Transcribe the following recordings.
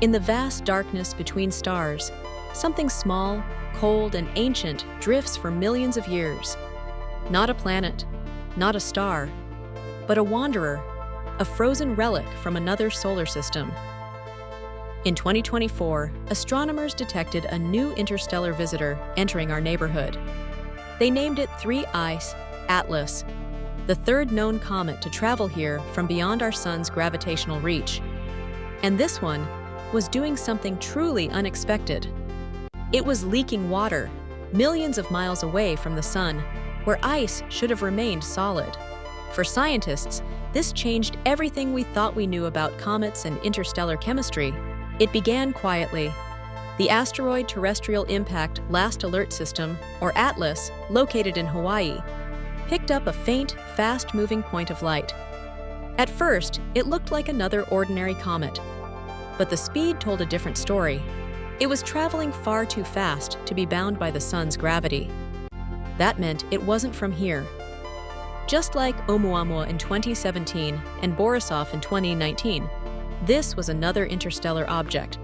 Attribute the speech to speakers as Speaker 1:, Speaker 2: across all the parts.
Speaker 1: In the vast darkness between stars, something small, cold, and ancient drifts for millions of years. Not a planet, not a star, but a wanderer, a frozen relic from another solar system. In 2024, astronomers detected a new interstellar visitor entering our neighborhood. They named it 3I Atlas, the third known comet to travel here from beyond our sun's gravitational reach. And this one was doing something truly unexpected. It was leaking water, millions of miles away from the sun, where ice should have remained solid. For scientists, this changed everything we thought we knew about comets and interstellar chemistry. It began quietly. The Asteroid Terrestrial Impact Last Alert System, or ATLAS, located in Hawaii, picked up a faint, fast-moving point of light. At first, it looked like another ordinary comet, but the speed told a different story. It was traveling far too fast to be bound by the sun's gravity. That meant it wasn't from here. Just like Oumuamua in 2017 and Borisov in 2019, this was another interstellar object,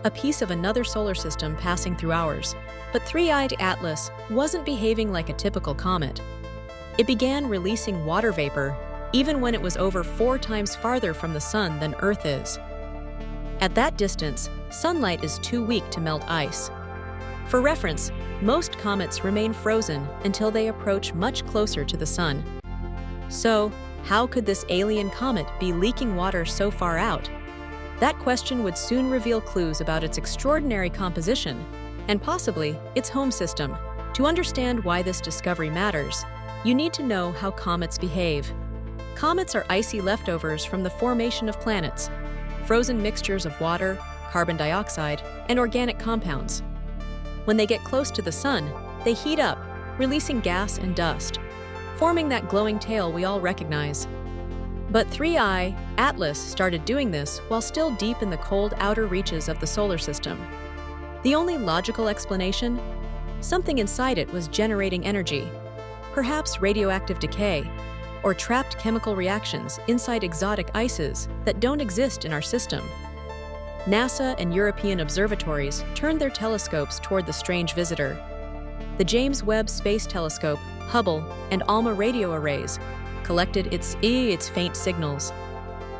Speaker 1: a piece of another solar system passing through ours. But 3I Atlas wasn't behaving like a typical comet. It began releasing water vapor, even when it was over 4 times farther from the sun than Earth is. At that distance, sunlight is too weak to melt ice. For reference, most comets remain frozen until they approach much closer to the sun. So, how could this alien comet be leaking water so far out? That question would soon reveal clues about its extraordinary composition and possibly its home system. To understand why this discovery matters, you need to know how comets behave. Comets are icy leftovers from the formation of planets, frozen mixtures of water, carbon dioxide, and organic compounds. When they get close to the sun, they heat up, releasing gas and dust, forming that glowing tail we all recognize. But 3I Atlas started doing this while still deep in the cold outer reaches of the solar system. The only logical explanation? Something inside it was generating energy, perhaps radioactive decay, or trapped chemical reactions inside exotic ices that don't exist in our system. NASA and European observatories turned their telescopes toward the strange visitor. The James Webb Space Telescope, Hubble, and ALMA radio arrays collected its faint signals.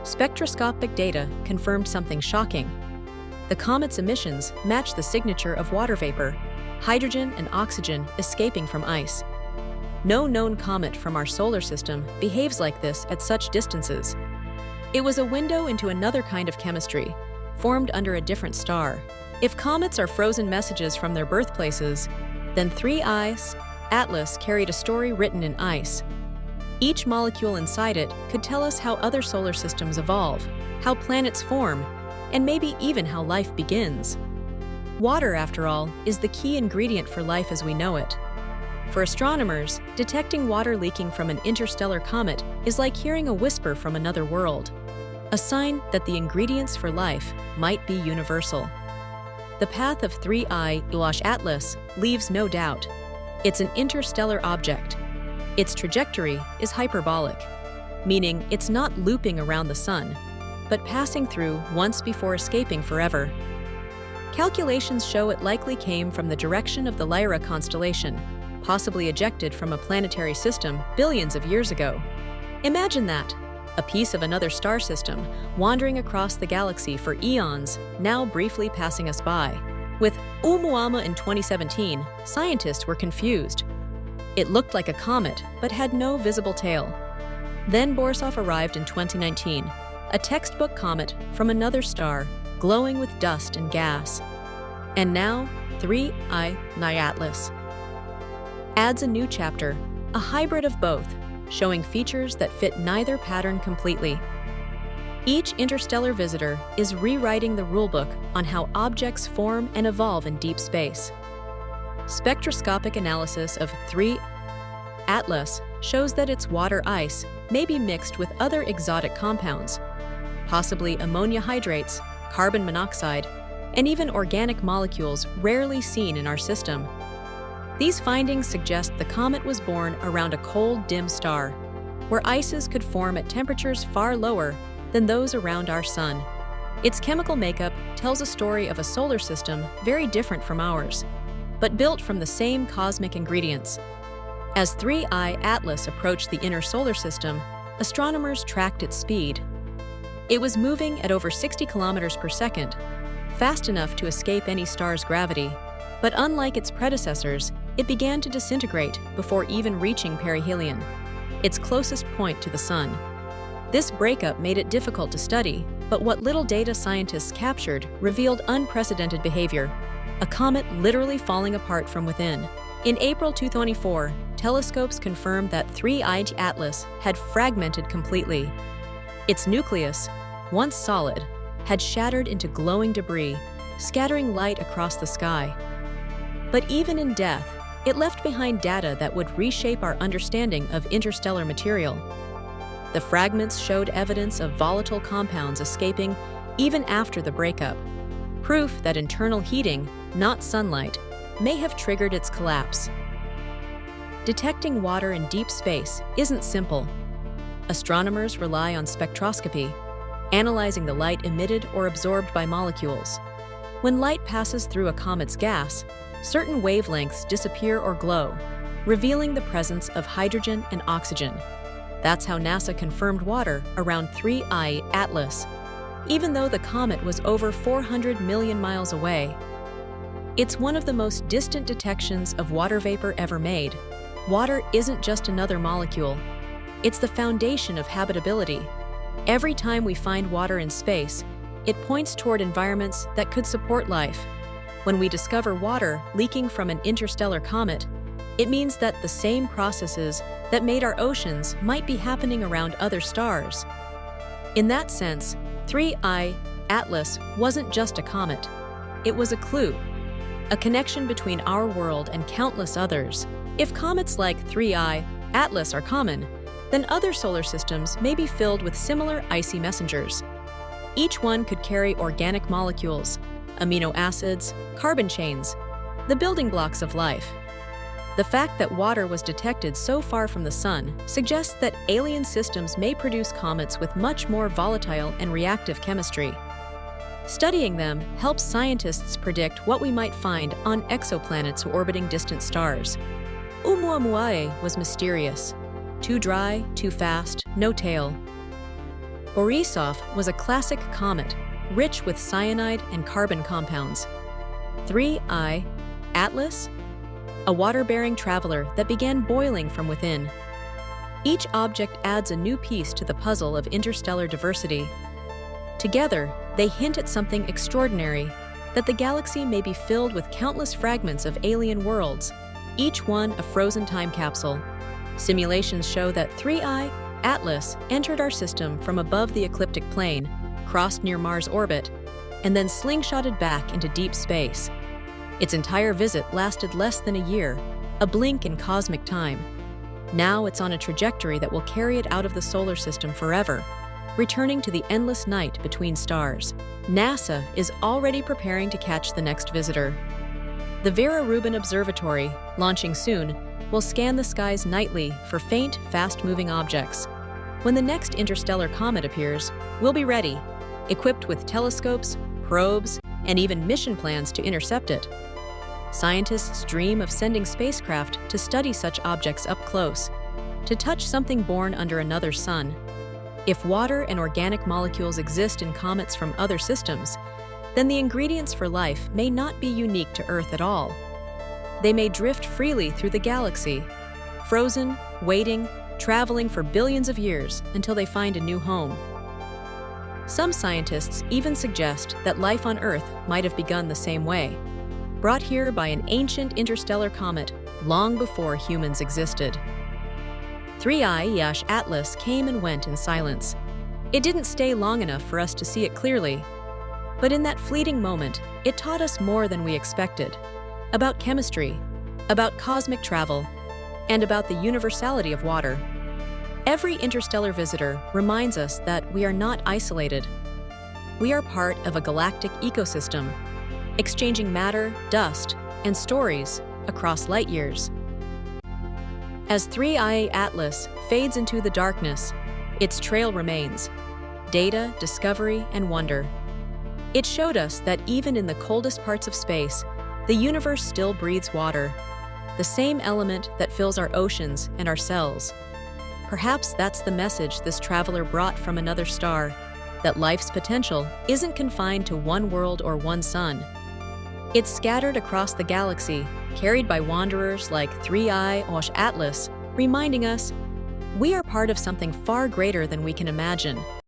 Speaker 1: Spectroscopic data confirmed something shocking. The comet's emissions matched the signature of water vapor, hydrogen and oxygen escaping from ice. No known comet from our solar system behaves like this at such distances. It was a window into another kind of chemistry, formed under a different star. If comets are frozen messages from their birthplaces, then 3I Atlas carried a story written in ice. Each molecule inside it could tell us how other solar systems evolve, how planets form, and maybe even how life begins. Water, after all, is the key ingredient for life as we know it. For astronomers, detecting water leaking from an interstellar comet is like hearing a whisper from another world, a sign that the ingredients for life might be universal. The path of 3I Atlas leaves no doubt. It's an interstellar object. Its trajectory is hyperbolic, meaning it's not looping around the sun, but passing through once before escaping forever. Calculations show it likely came from the direction of the Lyra constellation, possibly ejected from a planetary system billions of years ago. Imagine that, a piece of another star system wandering across the galaxy for eons, now briefly passing us by. With Oumuamua in 2017, scientists were confused. It looked like a comet, but had no visible tail. Then Borisov arrived in 2019, a textbook comet from another star, glowing with dust and gas. And now, 3I Atlas adds a new chapter, a hybrid of both, showing features that fit neither pattern completely. Each interstellar visitor is rewriting the rulebook on how objects form and evolve in deep space. Spectroscopic analysis of 3I Atlas shows that its water ice may be mixed with other exotic compounds, possibly ammonia hydrates, carbon monoxide, and even organic molecules rarely seen in our system. These findings suggest the comet was born around a cold, dim star, where ices could form at temperatures far lower than those around our sun. Its chemical makeup tells a story of a solar system very different from ours, but built from the same cosmic ingredients. As 3I Atlas approached the inner solar system, astronomers tracked its speed. It was moving at over 60 kilometers per second, fast enough to escape any star's gravity. But unlike its predecessors, it began to disintegrate before even reaching perihelion, its closest point to the Sun. This breakup made it difficult to study, but what little data scientists captured revealed unprecedented behavior, a comet literally falling apart from within. In April 2024, telescopes confirmed that 3I Atlas had fragmented completely. Its nucleus, once solid, had shattered into glowing debris, scattering light across the sky. But even in death, it left behind data that would reshape our understanding of interstellar material. The fragments showed evidence of volatile compounds escaping even after the breakup, proof that internal heating, not sunlight, may have triggered its collapse. Detecting water in deep space isn't simple. Astronomers rely on spectroscopy, analyzing the light emitted or absorbed by molecules. When light passes through a comet's gas, certain wavelengths disappear or glow, revealing the presence of hydrogen and oxygen. That's how NASA confirmed water around 3I Atlas, even though the comet was over 400 million miles away. It's one of the most distant detections of water vapor ever made. Water isn't just another molecule. It's the foundation of habitability. Every time we find water in space, it points toward environments that could support life. When we discover water leaking from an interstellar comet, it means that the same processes that made our oceans might be happening around other stars. In that sense, 3I Atlas wasn't just a comet. It was a clue, a connection between our world and countless others. If comets like 3I Atlas are common, then other solar systems may be filled with similar icy messengers. Each one could carry organic molecules, amino acids, carbon chains, the building blocks of life. The fact that water was detected so far from the Sun suggests that alien systems may produce comets with much more volatile and reactive chemistry. Studying them helps scientists predict what we might find on exoplanets orbiting distant stars. Oumuamua was mysterious. Too dry, too fast, no tail. Borisov was a classic comet, rich with cyanide and carbon compounds. 3I Atlas? A water-bearing traveler that began boiling from within. Each object adds a new piece to the puzzle of interstellar diversity. Together, they hint at something extraordinary, that the galaxy may be filled with countless fragments of alien worlds, each one a frozen time capsule. Simulations show that 3I Atlas entered our system from above the ecliptic plane, crossed near Mars' orbit, and then slingshotted back into deep space. Its entire visit lasted less than a year, a blink in cosmic time. Now it's on a trajectory that will carry it out of the solar system forever, returning to the endless night between stars. NASA is already preparing to catch the next visitor. The Vera Rubin Observatory, launching soon, will scan the skies nightly for faint, fast-moving objects. When the next interstellar comet appears, we'll be ready, equipped with telescopes, probes, and even mission plans to intercept it. Scientists dream of sending spacecraft to study such objects up close, to touch something born under another sun. If water and organic molecules exist in comets from other systems, then the ingredients for life may not be unique to Earth at all. They may drift freely through the galaxy, frozen, waiting, traveling for billions of years until they find a new home. Some scientists even suggest that life on Earth might have begun the same way, brought here by an ancient interstellar comet long before humans existed. 3I Atlas came and went in silence. It didn't stay long enough for us to see it clearly. But in that fleeting moment, it taught us more than we expected. About chemistry, about cosmic travel, and about the universality of water. Every interstellar visitor reminds us that we are not isolated. We are part of a galactic ecosystem, exchanging matter, dust, and stories across light years. As 3I Atlas fades into the darkness, its trail remains: data, discovery, and wonder. It showed us that even in the coldest parts of space, the universe still breathes water, the same element that fills our oceans and our cells. Perhaps that's the message this traveler brought from another star, that life's potential isn't confined to one world or one sun. It's scattered across the galaxy, carried by wanderers like 3i or Atlas, reminding us we are part of something far greater than we can imagine.